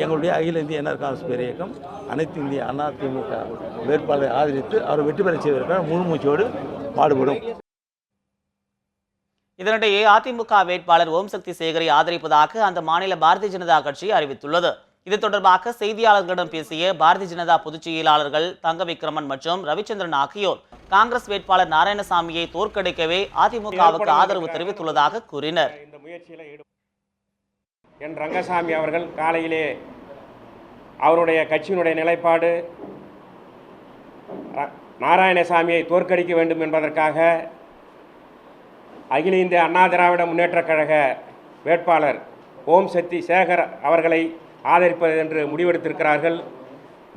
எங்களுடைய அகில இந்திய NR காங்கிரஸ் பேர் இயக்கம் அனைத்து இந்திய அண்ணா திமுக வேட்பாளரை ஆதரித்து அவர் வெற்றி பெற செய்வதற்காக முழு மூச்சோடு பாடுபடும். இதனிடையே அதிமுக வேட்பாளர் ஓம் சக்தி சேகரை ஆதரிப்பதாக அந்த மாநில பாரதிய ஜனதா கட்சி அறிவித்துள்ளது. இது தொடர்பாக செய்தியாளர்களிடம் பேசிய பாரதிய ஜனதா பொதுச் செயலாளர்கள் தங்க விக்ரமன் மற்றும் ரவிச்சந்திரன் ஆகியோர் காங்கிரஸ் வேட்பாளர் நாராயணசாமியை தோற்கடிக்கவே அதிமுகவுக்கு ஆதரவு தெரிவித்துள்ளதாக கூறினர். இந்த முயற்சியில் என் ரங்கசாமி அவர்கள் காலையிலே அவருடைய கட்சியினுடைய நிலைப்பாடு நாராயணசாமியை தோற்கடிக்க வேண்டும் என்பதற்காக அகில இந்திய அண்ணா திராவிட முன்னேற்றக் கழக வேட்பாளர் ஓம் சக்தி சேகர் அவர்களை ஆதரிப்பது என்று முடிவெடுத்திருக்கிறார்கள்.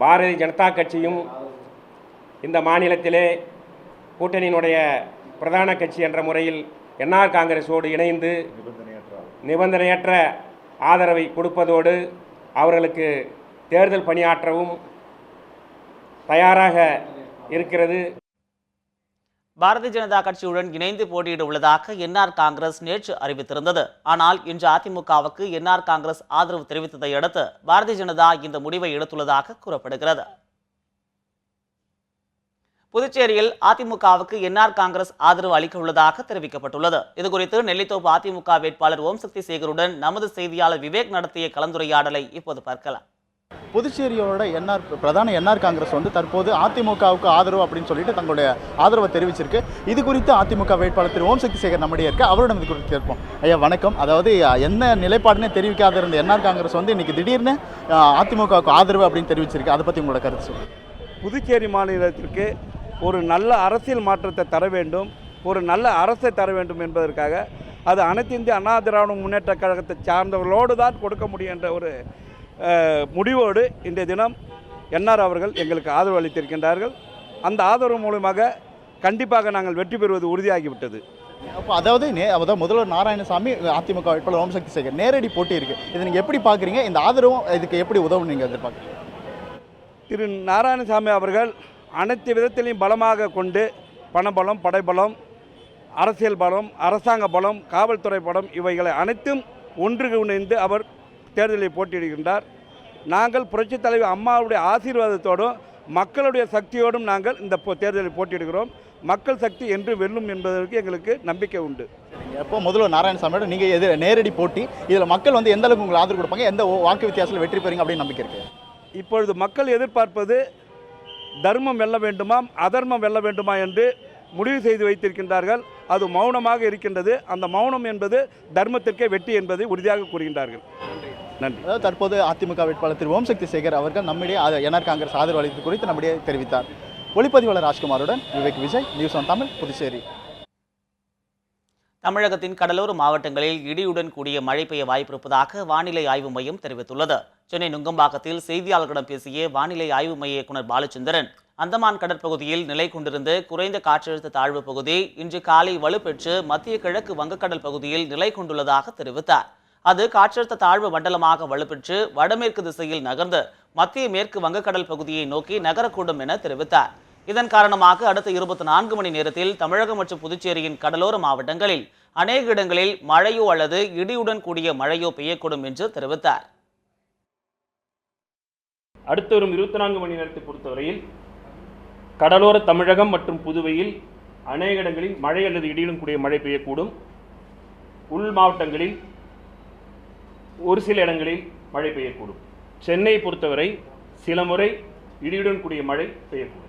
பாரதிய ஜனதா கட்சியும் இந்த மாநிலத்திலே கூட்டணியினுடைய பிரதான கட்சி என்ற முறையில் NR காங்கிரஸோடு இணைந்து நிபந்தனையற்ற ஆதரவை கொடுப்பதோடு அவர்களுக்கு தேர்தல் பணியாற்றவும் தயாராக இருக்கிறது. பாரதிய ஜனதா கட்சியுடன் இணைந்து போட்டியிட உள்ளதாக NR காங்கிரஸ் நேற்று அறிவித்திருந்தது. ஆனால் இன்று அதிமுகவுக்கு NR காங்கிரஸ் ஆதரவு தெரிவித்ததை அடுத்து பாரதிய ஜனதா இந்த முடிவை எடுத்துள்ளதாக கூறப்படுகிறது. புதுச்சேரியில் அதிமுகவுக்கு என்ஆர் காங்கிரஸ் ஆதரவு அளிக்க உள்ளதாக தெரிவிக்கப்பட்டுள்ளது. இதுகுறித்து நெல்லித்தோப்பு அதிமுக வேட்பாளர் ஓம் சக்தி சேகருடன் நமது செய்தியாளர் விவேக் நடத்திய கலந்துரையாடலை இப்போது பார்க்கலாம். புதுச்சேரியோட பிரதான என்ஆர் காங்கிரஸ் தற்போது அதிமுகவுக்கு ஆதரவு அப்படின்னு சொல்லிட்டு தங்களுடைய ஆதரவை தெரிவிச்சிருக்கு. இது குறித்து அதிமுக வேட்பாளர் திரு ஓம் சக்தி சேகர் நம்முடைய இருக்க அவரிடம் இது குறித்து கேட்போம். ஐயா வணக்கம். அதாவது என்ன நிலைப்பாடுன்னு தெரிவிக்காத இருந்த என்ஆர் காங்கிரஸ் இன்னைக்கு திடீர்னு அதிமுகவுக்கு ஆதரவு அப்படின்னு தெரிவிச்சிருக்கு. அதை பற்றி உங்களோட கருத்து சொல்லுங்கள். புதுச்சேரி மாநிலத்திற்கு ஒரு நல்ல அரசியல் மாற்றத்தை தர வேண்டும், ஒரு நல்ல அரசை தர வேண்டும் என்பதற்காக அது அனைத்து இந்திய அண்ணா திராவிட முன்னேற்ற கழகத்தை சார்ந்தவர்களோடு தான் கொடுக்க முடியும் என்ற ஒரு முடிவோடு இன்றைய தினம் என்ஆர் அவர்கள் எங்களுக்கு ஆதரவு அளித்திருக்கின்றார்கள். அந்த ஆதரவு மூலமாக கண்டிப்பாக நாங்கள் வெற்றி பெறுவது உறுதியாகிவிட்டது. அப்போ அதாவது முதல்வர் நாராயணசாமி அதிமுக வேட்பாளர் ஓம் சக்தி சேகர் நேரடி போட்டி இருக்குது. இதை நீங்கள் எப்படி பார்க்குறீங்க? இந்த ஆதரவும் இதுக்கு எப்படி உதவும் நீங்கள் எதிர்பார்க்குறீங்க? திரு நாராயணசாமி அவர்கள் அனைத்து விதத்திலையும் பலமாக கொண்டு பணபலம், படைபலம், அரசியல் பலம், அரசாங்க பலம், காவல்துறை பலம் இவைகளை அனைத்தும் ஒன்று இணைந்து அவர் தேர்தலில் போட்டியிடுகின்றார். நாங்கள் புரட்சித் தலைவர் அம்மாவுடைய ஆசீர்வாதத்தோடும் மக்களுடைய சக்தியோடும் நாங்கள் இந்த தேர்தலில் போட்டியிடுகிறோம். மக்கள் சக்தி என்று வெல்லும் என்பதற்கு எங்களுக்கு நம்பிக்கை உண்டு. எப்போ முதல்வர் நாராயணசாமியோட நீங்கள் நேரடி போட்டி, இதில் மக்கள் எந்த அளவுக்கு உங்களுக்கு ஆதரவு கொடுப்பாங்க, எந்த வாக்கு வித்தியாசத்தில் வெற்றி பெறுங்க அப்படின்னு நம்பிக்கை இருக்கு? இப்பொழுது மக்கள் எதிர்பார்ப்பது தர்மம் வெல்ல வேண்டுமா, அதர்மம் வெல்ல வேண்டுமா என்று முடிவு செய்து வைத்திருக்கின்றார்கள். அது மௌனமாக இருக்கின்றது. அந்த மௌனம் என்பது தர்மத்திற்கே வெற்றி என்பதை உறுதியாக கூறுகின்றார்கள். நன்றி. அதாவது தற்போது அதிமுக வேட்பாளர் திரு ஓம் சக்தி சேகர் அவர்கள் நம்மிடையே என்ஆர் காங்கிரஸ் ஆதரவு அளித்தது குறித்து நம்மிடையே தெரிவித்தார். ஒளிப்பதிவாளர் ராஜ்குமாருடன் விவேக் விஜய், நியூஸ் ஆன் தமிழ், புதுச்சேரி. தமிழகத்தின் கடலோர மாவட்டங்களில் இடியுடன் கூடிய மழை பெய்ய வாய்ப்பிருப்பதாக வானிலை ஆய்வு மையம் தெரிவித்துள்ளது. சென்னை நுங்கம்பாக்கத்தில் செய்தியாளர்களிடம் பேசிய வானிலை ஆய்வு மைய இயக்குநர் பாலச்சந்திரன், அந்தமான் கடற்பகுதியில் நிலை கொண்டிருந்த குறைந்த காற்றழுத்த தாழ்வு பகுதி இன்று காலை வலுப்பெற்று மத்திய கிழக்கு வங்கக்கடல் பகுதியில் நிலை கொண்டுள்ளதாக தெரிவித்தார். அது காற்றழுத்த தாழ்வு மண்டலமாக வலுப்பெற்று வடமேற்கு திசையில் நகர்ந்து மத்திய மேற்கு வங்கக்கடல் பகுதியை நோக்கி நகரக்கூடும் என தெரிவித்தார். இதன் காரணமாக அடுத்த 24 மணி நேரத்தில் தமிழகம் மற்றும் புதுச்சேரியின் கடலோர மாவட்டங்களில் அநேக இடங்களில் மழையோ அல்லது இடியுடன் கூடிய மழையோ பெய்யக்கூடும் என்று தெரிவித்தார். அடுத்த வரும் 24 மணி நேரத்தை பொறுத்தவரையில் கடலோர தமிழகம் மற்றும் புதுவையில் அநேக இடங்களில் மழை அல்லது இடியுடன் கூடிய மழை பெய்யக்கூடும். உள் மாவட்டங்களில் ஒரு சில இடங்களில் மழை பெய்யக்கூடும். சென்னையை பொறுத்தவரை சில முறை இடியுடன் கூடிய மழை பெய்யக்கூடும்.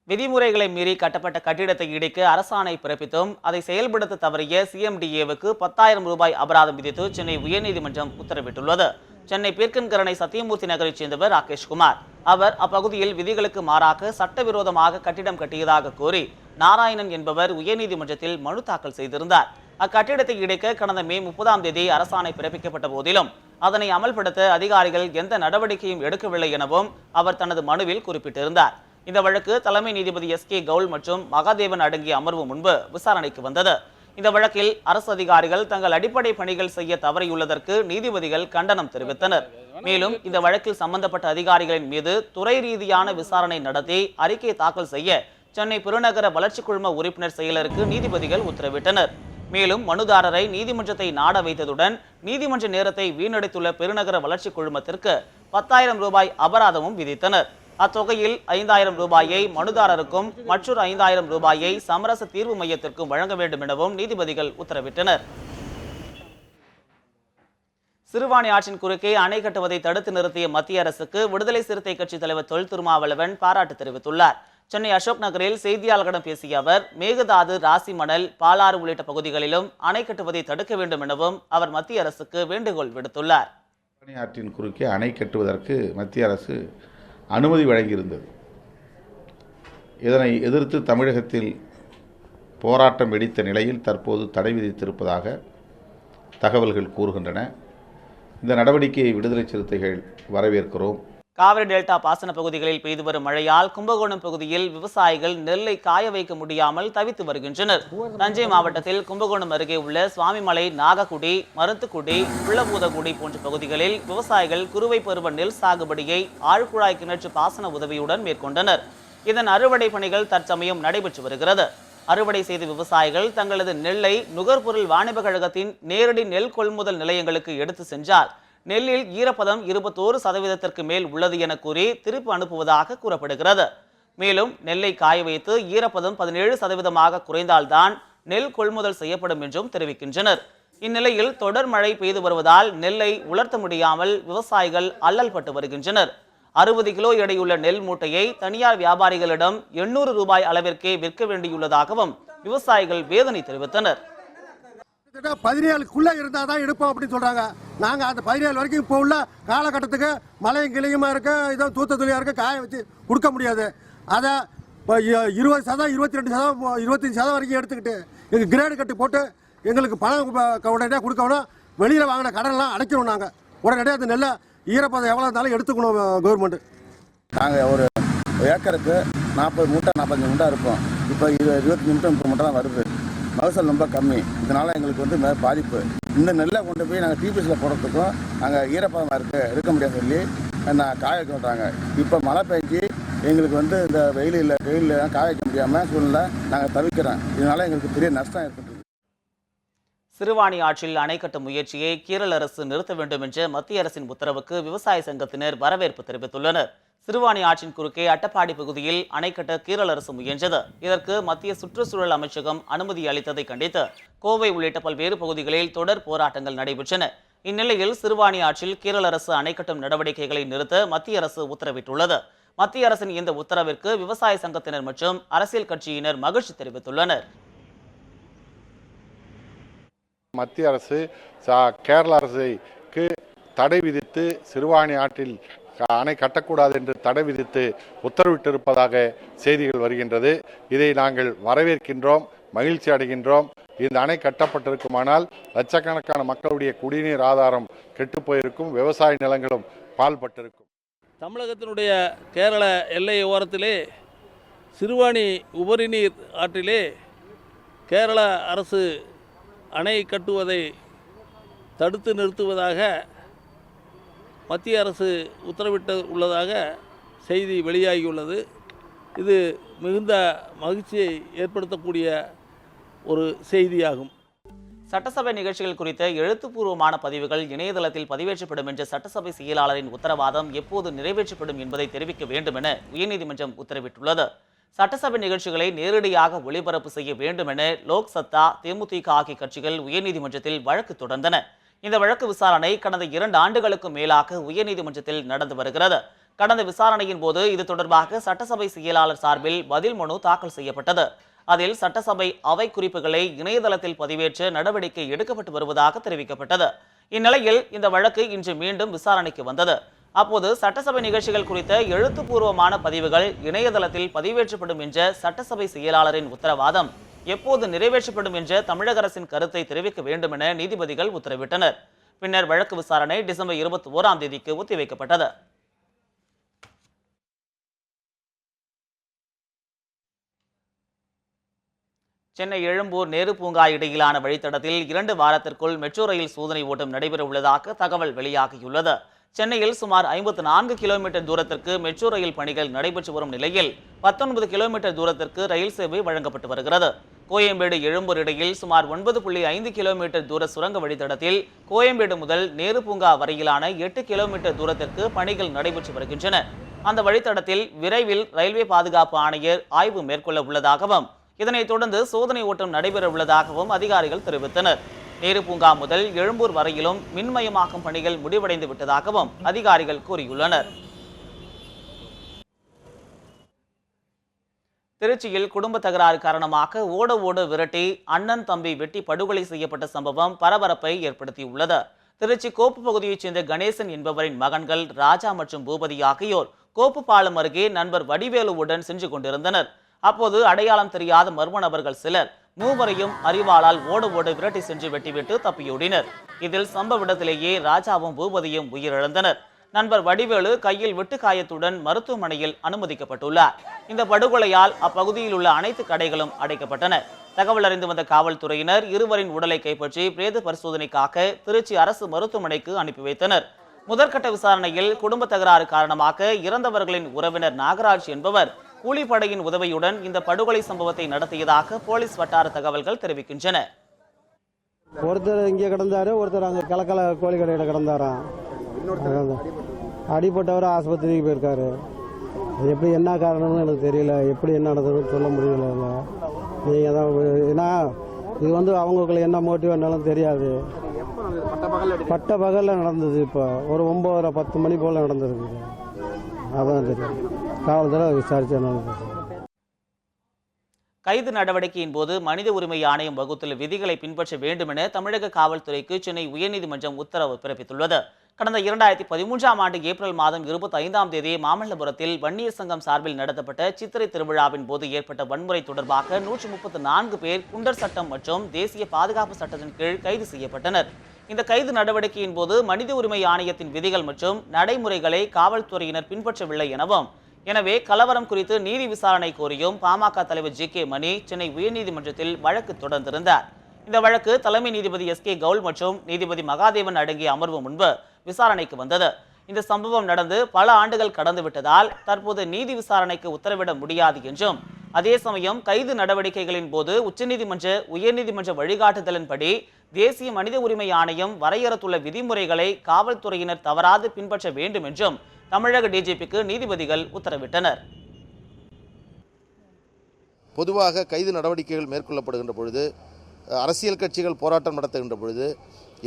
விதிமுறைகளை மீறி கட்டப்பட்ட கட்டிடத்தை இடிக்க அரசாணை பிறப்பித்தும் அதை செயல்படுத்த தவறிய CMDAவுக்கு 10,000 ரூபாய் அபராதம் விதித்து சென்னை உயர்நீதிமன்றம் உத்தரவிட்டுள்ளது. சென்னை பீர்க்கன்கரணை சத்தியமூர்த்தி நகரைச் சேர்ந்தவர் ராகேஷ்குமார். அவர் அப்பகுதியில் விதிகளுக்கு மாறாக சட்டவிரோதமாக கட்டிடம் கட்டியதாக கூறி நாராயணன் என்பவர் உயர்நீதிமன்றத்தில் மனு தாக்கல் செய்திருந்தார். அக்கட்டிடத்தை இடிக்க கடந்த மே 30ஆம் தேதி அரசாணை பிறப்பிக்கப்பட்ட போதிலும் அதனை அமல்படுத்த அதிகாரிகள் எந்த நடவடிக்கையும் எடுக்கவில்லை எனவும் அவர் தனது மனுவில் குறிப்பிட்டிருந்தார். இந்த வழக்கு தலைமை நீதிபதி SK கவுல் மற்றும் மகாதேவன் அடங்கிய அமர்வு முன்பு விசாரணைக்கு வந்தது. இந்த வழக்கில் அரசு அதிகாரிகள் தங்கள் அடிப்படை பணிகள் செய்ய தவறியுள்ளதற்கு நீதிபதிகள் கண்டனம் தெரிவித்தனர். மேலும் இந்த வழக்கில் சம்பந்தப்பட்ட அதிகாரிகளின் மீது துறை ரீதியான விசாரணை நடத்தி அறிக்கை தாக்கல் செய்ய சென்னை பெருநகர வளர்ச்சி குழும உறுப்பினர் செயலருக்கு நீதிபதிகள் உத்தரவிட்டனர். மேலும் மனுதாரரை நீதிமன்றத்தை நாட வைத்ததுடன் நீதிமன்ற நேரத்தை வீணடித்துள்ள பெருநகர வளர்ச்சி குழுமத்திற்கு 10,000 ரூபாய் அபராதமும் விதித்தனர். அத்தொகையில் 5,000 ரூபாயை மனுதாரருக்கும் மற்றொரு 5,000 ரூபாயை சமரச தீர்வு மையத்திற்கும் வழங்க வேண்டும் எனவும் நீதிபதிகள் உத்தரவிட்டனர். சிறுவாணி ஆற்றின் குறுக்கே அணை கட்டுவதை தடுத்து நிறுத்திய மத்திய அரசுக்கு விடுதலை சிறுத்தை கட்சி தலைவர் தொல் திருமாவளவன் பாராட்டு தெரிவித்துள்ளார். சென்னை அசோக் நகரில் செய்தியாளர்களிடம் பேசிய அவர் மேகதாது, ராசி மணல், பாலாறு உள்ளிட்ட பகுதிகளிலும் அணை கட்டுவதை தடுக்க வேண்டும் எனவும் அவர் மத்திய அரசுக்கு வேண்டுகோள் விடுத்துள்ளார். ஆற்றின் குறுக்கே அணை கட்டுவதற்கு மத்திய அரசு அனுமதி வழங்கியிருந்தது. இதனை எதிர்த்து தமிழகத்தில் போராட்டம் வெடித்த நிலையில் தற்போது தடை விதித்திருப்பதாக தகவல்கள் கூறுகின்றன. இந்த நடவடிக்கையை விடுதலை சிறுத்தைகள் வரவேற்கிறோம். காவிரி டெல்டா பாசன பகுதிகளில் பெய்து வரும் மழையால் கும்பகோணம் பகுதியில் விவசாயிகள் நெல்லை காய வைக்க முடியாமல் தவித்து வருகின்றனர். தஞ்சை மாவட்டத்தில் கும்பகோணம் அருகே உள்ள சுவாமிமலை, நாகக்குடி, மருத்துக்குடி, புள்ளபூதகுடி போன்ற பகுதிகளில் விவசாயிகள் குறுவை பருவ நெல் சாகுபடியை ஆழ்குழாய் கிணற்று பாசன உதவியுடன் மேற்கொண்டனர். இதன் அறுவடை பணிகள் தற்சமயம் நடைபெற்று வருகிறது. அறுவடை செய்த விவசாயிகள் தங்களது நெல்லை நுகர்பொருள் வாணிப கழகத்தின் நேரடி நெல் கொள்முதல் நிலையங்களுக்கு எடுத்து சென்றால் நெல்லில் ஈரப்பதம் 21% மேல் உள்ளது என கூறி திருப்பி அனுப்புவதாக கூறப்படுகிறது. மேலும் நெல்லை காய வைத்து ஈரப்பதம் 17% குறைந்தால்தான் நெல் கொள்முதல் செய்யப்படும் என்றும் தெரிவிக்கின்றனர். இந்நிலையில் தொடர் மழை பெய்து வருவதால் நெல்லை உலர்த்த முடியாமல் விவசாயிகள் அல்லல் பட்டு வருகின்றனர். 60 கிலோ எடையுள்ள நெல் மூட்டையை தனியார் வியாபாரிகளிடம் 800 ரூபாய் அளவிற்கே விற்க வேண்டியுள்ளதாகவும் விவசாயிகள் வேதனை தெரிவித்தனர். 17க்குள்ள இருந்தால் தான் எடுப்போம் அப்படின்னு சொல்றாங்க. நாங்கள் அந்த 17 வரைக்கும் இப்போ உள்ள காலகட்டத்துக்கு மழையும் கிளையுமா இருக்கு, இதோ தூத்த துளியா இருக்கு, காய வச்சு கொடுக்க முடியாது. அதை 20%, 22%, 25% வரைக்கும் எடுத்துக்கிட்டு எங்கள் கிரேடு கட்டி போட்டு எங்களுக்கு பணம் உடனடியாக கொடுக்கணும். வெளியில் வாங்கின கடன்லாம் அடைக்கணும். நாங்கள் உடனடியாக அந்த நெல்லை ஈரப்பதம் எவ்வளோ இருந்தாலும் எடுத்துக்கணும் கவர்மெண்ட். நாங்கள் ஒரு ஏக்கருக்கு 40 மூட்டை 45 மூட்டை இருப்போம். இப்போ 25 மூட்டை 30 மூட்டை தான் வருது. மகசூல் ரொம்ப கம்மி. இதனால் எங்களுக்கு வந்து பாதிப்பு. இந்த நெல்லை கொண்டு போய் நாங்கள் டிபிஎஸ்சில் போடுறதுக்கும் அங்கே ஈரப்பதமாக இருக்குது, எடுக்க முடியாது சொல்லி நான் காய வைக்க சொல்கிறாங்க. இப்போ மழை பெஞ்சு எங்களுக்கு வந்து இந்த வெயிலில் காய வைக்க முடியாமல் சூழ்நிலை நாங்கள் தவிக்கிறோம். இதனால் எங்களுக்கு பெரிய நஷ்டம் ஏற்பட்டு. சிறுவாணி ஆற்றில் அணை கட்டும் முயற்சியை கேரள அரசு நிறுத்த வேண்டும் என்ற மத்திய அரசின் உத்தரவுக்கு விவசாய சங்கத்தினர் வரவேற்பு தெரிவித்துள்ளனர். சிறுவாணி ஆற்றின் குறுக்கே அட்டப்பாடி பகுதியில் அணை கட்ட கேரள அரசு முயன்றது. இதற்கு மத்திய சுற்றுச்சூழல் அமைச்சகம் அனுமதி அளித்ததை கண்டித்து கோவை உள்ளிட்ட பல்வேறு பகுதிகளில் தொடர் போராட்டங்கள் நடைபெற்றன. இந்நிலையில் சிறுவாணி ஆற்றில் கேரள அரசு அணை கட்டும் நடவடிக்கைகளை நிறுத்த மத்திய அரசு உத்தரவிட்டுள்ளது. மத்திய அரசின் இந்த உத்தரவிற்கு விவசாய சங்கத்தினர் மற்றும் அரசியல் கட்சியினர் மகிழ்ச்சி தெரிவித்துள்ளனர். மத்திய அரசு கேரள அரசுக்கு தடை விதித்து சிறுவாணி ஆற்றில் அணை கட்டக்கூடாது என்று தடை விதித்து உத்தரவிட்டிருப்பதாக செய்திகள் வருகின்றது. இதை நாங்கள் வரவேற்கின்றோம், மகிழ்ச்சி அடைகின்றோம். இந்த அணை கட்டப்பட்டிருக்குமானால் லட்சக்கணக்கான மக்களுடைய குடிநீர் ஆதாரம் கெட்டுப்போயிருக்கும், விவசாய நிலங்களும் பால்பட்டிருக்கும். தமிழகத்தினுடைய கேரள எல்லை ஓரத்திலே சிறுவாணி உபரி நீர் ஆற்றிலே கேரள அரசு அணை கட்டுவதை தடுத்து நிறுத்துவதாக மத்திய அரசு உத்தரவிட்டு உள்ளதாக செய்தி வெளியாகியுள்ளது. இது மிகுந்த மகிழ்ச்சியை ஏற்படுத்தக்கூடிய ஒரு செய்தியாகும். சட்டசபை நிகழ்ச்சிகள் குறித்த எழுத்துப்பூர்வமான பதிவுகள் இணையதளத்தில் பதிவேற்றப்படும் என்ற சட்டசபை செயலாளரின் உத்தரவாதம் எப்போது நிறைவேற்றப்படும் என்பதை தெரிவிக்க வேண்டும் என உயர்நீதிமன்றம் உத்தரவிட்டுள்ளது. சட்டசபை நிகழ்ச்சிகளை நேரடியாக ஒளிபரப்பு செய்ய வேண்டும் என லோக் சத்தா, தேமுதிக ஆகிய கட்சிகள் உயர்நீதிமன்றத்தில் வழக்கு தொடர்ந்தன. இந்த வழக்கு விசாரணை கடந்த 2 ஆண்டுகளுக்கும் மேலாக உயர்நீதிமன்றத்தில் நடந்து வருகிறது. கடந்த விசாரணையின் போது இது தொடர்பாக சட்டசபை செயலாளர் சார்பில் பதில் மனு தாக்கல் செய்யப்பட்டது. அதில் சட்டசபை அவை குறிப்புகளை இணையதளத்தில் பதிவேற்ற நடவடிக்கை எடுக்கப்பட்டு வருவதாக தெரிவிக்கப்பட்டது. இந்நிலையில் இந்த வழக்கு இன்று மீண்டும் விசாரணைக்கு வந்தது. அப்போது சட்டசபை நிகழ்ச்சிகள் குறித்த எழுத்துப்பூர்வமான பதிவுகள் இணையதளத்தில் பதிவேற்றப்படும் என்ற சட்டசபை செயலாளரின் உத்தரவாதம் எப்போது நிறைவேற்றப்படும் என்ற தமிழக அரசின் கருத்தை தெரிவிக்க வேண்டும் என நீதிபதிகள் உத்தரவிட்டனர். பின்னர் வழக்கு விசாரணை டிசம்பர் 21ஆம் தேதிக்கு ஒத்திவைக்கப்பட்டது. சென்னை எழும்பூர் நேரு பூங்கா இடையிலான வழித்தடத்தில் 2 வாரத்திற்குள் மெட்ரோ ரயில் சோதனை ஓட்டம் நடைபெற உள்ளதாக தகவல் வெளியாகியுள்ளது. சென்னையில் சுமார் 54 கிலோமீட்டர் தூரத்திற்கு மெட்ரோ ரயில் பணிகள் நடைபெற்று வரும் நிலையில் 19 கிலோமீட்டர் தூரத்திற்கு ரயில் சேவை வழங்கப்பட்டு வருகிறது. கோயம்பேடு எழும்பூர் இடையில் சுமார் 9.5 கிலோமீட்டர் தூர சுரங்க வழித்தடத்தில் கோயம்பேடு முதல் நேரு பூங்கா வரையிலான 8 கிலோமீட்டர் தூரத்திற்கு பணிகள் நடைபெற்று வருகின்றன. அந்த வழித்தடத்தில் விரைவில் ரயில்வே பாதுகாப்பு ஆணையர் ஆய்வு மேற்கொள்ள உள்ளதாகவும் இதனைத் தொடர்ந்து சோதனை ஓட்டம் நடைபெற உள்ளதாகவும் அதிகாரிகள் தெரிவித்தனர். நேரு பூங்கா முதல் எழும்பூர் வரையிலும் மின்மயமாக்கும் பணிகள் முடிவடைந்து விட்டதாகவும் அதிகாரிகள் கூறியுள்ளனர். திருச்சியில் குடும்ப தகராறு காரணமாக ஓட விரட்டி அண்ணன் தம்பி வெட்டி படுகொலை செய்யப்பட்ட சம்பவம் பரபரப்பை ஏற்படுத்தியுள்ளது. திருச்சி கோப்பு பகுதியைச் சேர்ந்த கணேசன் என்பவரின் மகன்கள் ராஜா மற்றும் பூபதி ஆகியோர் கோப்பு பாலம் அருகே நண்பர் வடிவேலுவுடன் சென்று கொண்டிருந்தனர். அப்போது அடையாளம் தெரியாத மர்ம நபர்கள் சிலர் மூவரையும் அரிவாளால் ஓட விரட்டி சென்று வெட்டிவிட்டு தப்பியோடினர். இதில் சம்பவ இடத்திலேயே ராஜாவும் பூபதியும் உயிரிழந்தனர். நண்பர் வடிவேலு கையில் வெட்டு காயத்துடன் மருத்துவமனையில் அனுமதிக்கப்பட்டுள்ளார். இந்த படுகொலையால் அப்பகுதியில் உள்ள அனைத்து கடைகளும் அடைக்கப்பட்டன. தகவல் அறிந்து வந்த காவல்துறையினர் இருவரின் உடலை கைப்பற்றி பிரேத பரிசோதனைக்காக திருச்சி அரசு மருத்துவமனைக்கு அனுப்பி வைத்தனர். முதற்கட்ட விசாரணையில் குடும்ப தகராறு காரணமாக இறந்தவர்களின் உறவினர் நாகராஜ் என்பவர் கூலிப்படையின் உதவியுடன் இந்த படுகொலை சம்பவத்தை நடத்தியதாக போலீஸ் வட்டார தகவல்கள் தெரிவிக்கின்றன. ஒருத்தர் இங்கே கிடந்தாரு, ஒருத்தர் அங்கே கலக்கல கோழி கடையில் கிடந்தாராம். அடிப்பட்டவர் ஆஸ்பத்திரிக்கு போயிருக்காரு. அது எப்படி என்ன காரணம்னு எனக்கு தெரியல, எப்படி என்ன நடந்ததுன்னு சொல்ல முடியல. நீங்கள் தான் ஏன்னா இது வந்து அவங்களுக்கு என்ன மோட்டிவ் என்னாலும் தெரியாது. பட்ட பகலில் நடந்தது. இப்போ ஒரு 9:30-10 மணி போல் நடந்திருக்குது. அதான் தெரியும். காவல்துறை விசாரிச்சு கைது நடவடிக்கையின் போது மனித உரிமை ஆணையம் வகுத்துள்ள விதிகளை பின்பற்ற வேண்டும் என தமிழக காவல்துறைக்கு சென்னை உயர்நீதிமன்றம் உத்தரவு பிறப்பித்துள்ளது. கடந்த 2013ஆம் ஆண்டு ஏப்ரல் மாதம் 25ஆம் தேதி மாமல்லபுரத்தில் வன்னியர் சங்கம் சார்பில் நடத்தப்பட்ட சித்திரை திருவிழாவின் போது ஏற்பட்ட வன்முறை தொடர்பாக 134 பேர் குண்டர் சட்டம் மற்றும் தேசிய பாதுகாப்பு சட்டத்தின் கீழ் கைது செய்யப்பட்டனர். இந்த கைது நடவடிக்கையின் போது மனித உரிமை ஆணையத்தின் விதிகள் மற்றும் நடைமுறைகளை காவல்துறையினர் பின்பற்றவில்லை எனவும், எனவே கலவரம் குறித்து நீதி விசாரணை கோரியும் பாமக தலைவர் ஜி.கே. மணி சென்னை உயர்நீதிமன்றத்தில் வழக்கு தொடர்ந்திருந்தார். இந்த வழக்கு தலைமை நீதிபதி எஸ்.கே. கவுல் மற்றும் நீதிபதி மகாதேவன் அடங்கிய அமர்வு முன்பு விசாரணைக்கு வந்தது. இந்த சம்பவம் நடந்து பல ஆண்டுகள் கடந்துவிட்டதால் தற்போது நீதி விசாரணைக்கு உத்தரவிட முடியாது என்றும், அதே சமயம் கைது நடவடிக்கைகளின் போது உச்சநீதிமன்ற உயர்நீதிமன்ற வழிகாட்டுதலின்படி தேசிய மனித உரிமை ஆணையம் வரையறுத்துள்ள விதிமுறைகளை காவல்துறையினர் தவறாது பின்பற்ற வேண்டும் என்றும் தமிழக டிஜிபிக்கு நீதிபதிகள் உத்தரவிட்டனர். பொதுவாக கைது நடவடிக்கைகள் மேற்கொள்ளப்படுகின்ற பொழுது, அரசியல் கட்சிகள் போராட்டம் நடத்துகின்ற பொழுது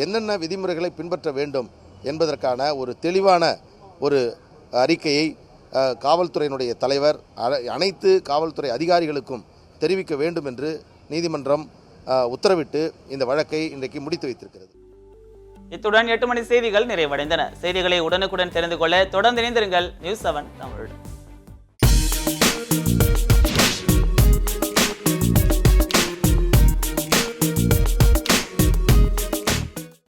என்னென்ன விதிமுறைகளை பின்பற்ற வேண்டும் என்பதற்கான ஒரு தெளிவான ஒரு அறிக்கையை காவல்துறையினுடைய தலைவர் அனைத்து காவல்துறை அதிகாரிகளுக்கும் தெரிவிக்க வேண்டும் என்று நீதிமன்றம் உத்தரவிட்டு இந்த வழக்கை இன்றைக்கு முடித்து வைத்திருக்கிறது. இத்துடன் 8 மணி செய்திகள் நிறைவடைந்தன. செய்திகளை உடனுக்குடன் தெரிந்து கொள்ள தொடர்ந்து இணைந்திருங்கள் நியூஸ் 7 தமிழ்.